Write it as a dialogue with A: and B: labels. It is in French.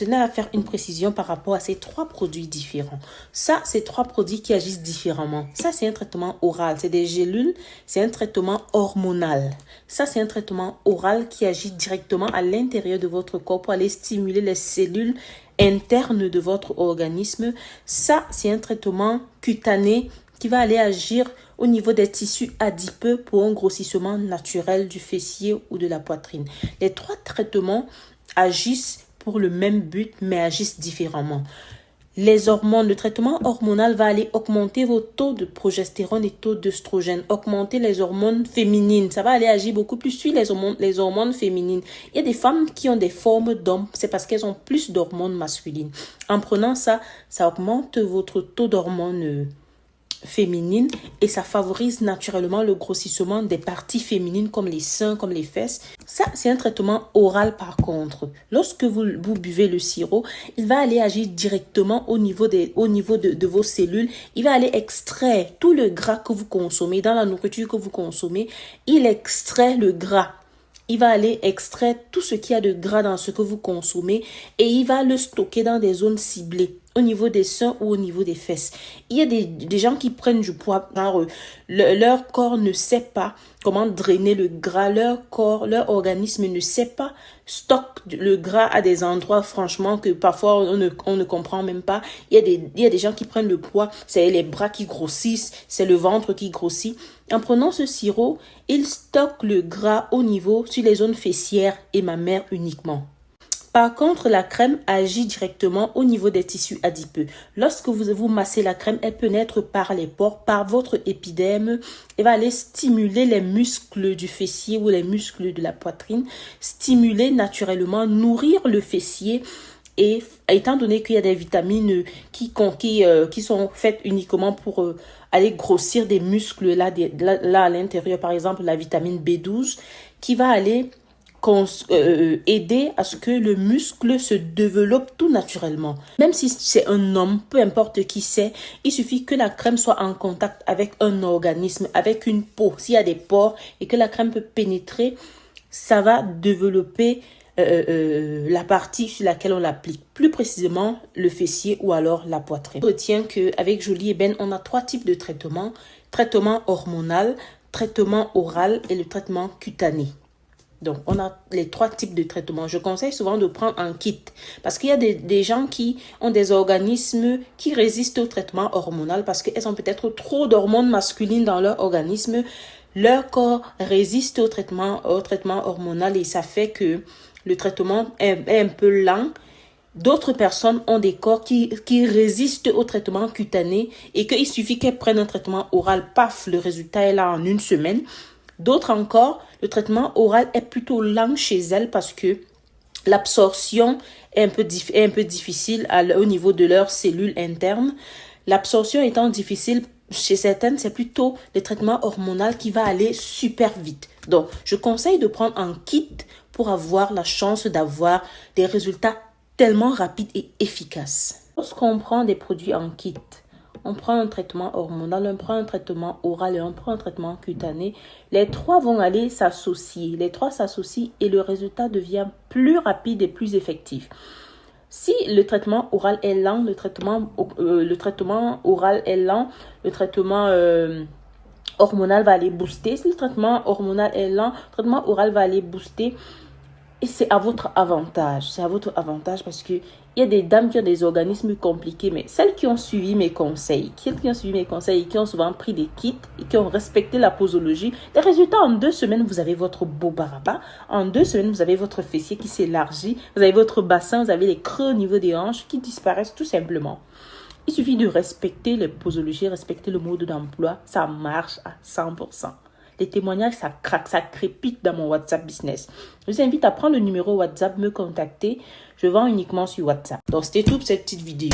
A: tenais à faire une précision par rapport à ces 3 produits différents. Ça, c'est 3 produits qui agissent différemment. Ça, c'est un traitement oral. C'est des gélules. C'est un traitement hormonal. Ça, c'est un traitement oral qui agit directement à l'intérieur de votre corps pour aller stimuler les cellules internes de votre organisme. Ça, c'est un traitement cutané qui va aller agir au niveau des tissus adipeux pour un grossissement naturel du fessier ou de la poitrine. Les 3 traitements agissent pour le même but, mais agissent différemment. Les hormones, le traitement hormonal va aller augmenter vos taux de progestérone et taux d'œstrogène, augmenter les hormones féminines. Ça va aller agir beaucoup plus sur les hormones féminines. Il y a des femmes qui ont des formes d'hommes, c'est parce qu'elles ont plus d'hormones masculines. En prenant ça, ça augmente votre taux d'hormones féminine et ça favorise naturellement le grossissement des parties féminines comme les seins, comme les fesses. Ça, c'est un traitement oral par contre. Lorsque vous buvez le sirop, il va aller agir directement au niveau de vos cellules. Il va aller extraire tout le gras que vous consommez, dans la nourriture que vous consommez. Il extrait le gras. Il va aller extraire tout ce qu'il y a de gras dans ce que vous consommez et il va le stocker dans des zones ciblées, au niveau des seins ou au niveau des fesses. Il y a des gens qui prennent du poids, leur corps ne sait pas comment drainer le gras, leur organisme ne sait pas stocke le gras à des endroits franchement que parfois on ne comprend même pas. Il y a des gens qui prennent le poids, c'est les bras qui grossissent, c'est le ventre qui grossit. En prenant ce sirop, il stocke le gras au niveau sur les zones fessières et mammaires uniquement. Par contre, la crème agit directement au niveau des tissus adipeux. Lorsque vous massez la crème, elle pénètre par les pores, par votre épiderme et va aller stimuler les muscles du fessier ou les muscles de la poitrine, stimuler naturellement, nourrir le fessier. Et étant donné qu'il y a des vitamines qui sont faites uniquement pour aller grossir des muscles là à l'intérieur, par exemple la vitamine B12, qui va aller aider à ce que le muscle se développe tout naturellement. Même si c'est un homme, peu importe qui c'est, il suffit que la crème soit en contact avec un organisme, avec une peau. S'il y a des pores et que la crème peut pénétrer, ça va développer la partie sur laquelle on l'applique, plus précisément le fessier ou alors la poitrine. Je retiens qu'avec Jolie Ébène, on a 3 types de traitements: traitement hormonal, traitement oral et le traitement cutané. Donc, on a les 3 types de traitements. Je conseille souvent de prendre un kit parce qu'il y a des gens qui ont des organismes qui résistent au traitement hormonal parce qu'elles ont peut-être trop d'hormones masculines dans leur organisme. Leur corps résiste au traitement hormonal et ça fait que le traitement est un peu lent. D'autres personnes ont des corps qui résistent au traitement cutané et qu'il suffit qu'elles prennent un traitement oral, paf, le résultat est là en 1 semaine. D'autres encore, le traitement oral est plutôt lent chez elles parce que l'absorption est un peu difficile au niveau de leurs cellules internes. L'absorption étant difficile, chez certaines, c'est plutôt le traitement hormonal qui va aller super vite. Donc, je conseille de prendre un kit pour avoir la chance d'avoir des résultats tellement rapides et efficaces. Lorsqu'on prend des produits en kit, on prend un traitement hormonal, on prend un traitement oral et on prend un traitement cutané. Les 3 vont aller s'associer. Les 3 s'associent et le résultat devient plus rapide et plus effectif. Si le traitement oral est lent, le traitement oral est lent, le traitement hormonal va aller booster. Si le traitement hormonal est lent, le traitement oral va aller booster. Et c'est à votre avantage. C'est à votre avantage parce que il y a des dames qui ont des organismes compliqués, mais celles qui ont suivi mes conseils, et qui ont souvent pris des kits et qui ont respecté la posologie, les résultats en 2 semaines, vous avez votre beau baraba. En 2 semaines, vous avez votre fessier qui s'élargit, vous avez votre bassin, vous avez les creux au niveau des hanches qui disparaissent tout simplement. Il suffit de respecter les posologies, respecter le mode d'emploi, ça marche à 100%. Les témoignages, ça craque, ça crépite dans mon WhatsApp business. Je vous invite à prendre le numéro WhatsApp, me contacter. Je vends uniquement sur WhatsApp. Donc, c'était tout pour cette petite vidéo.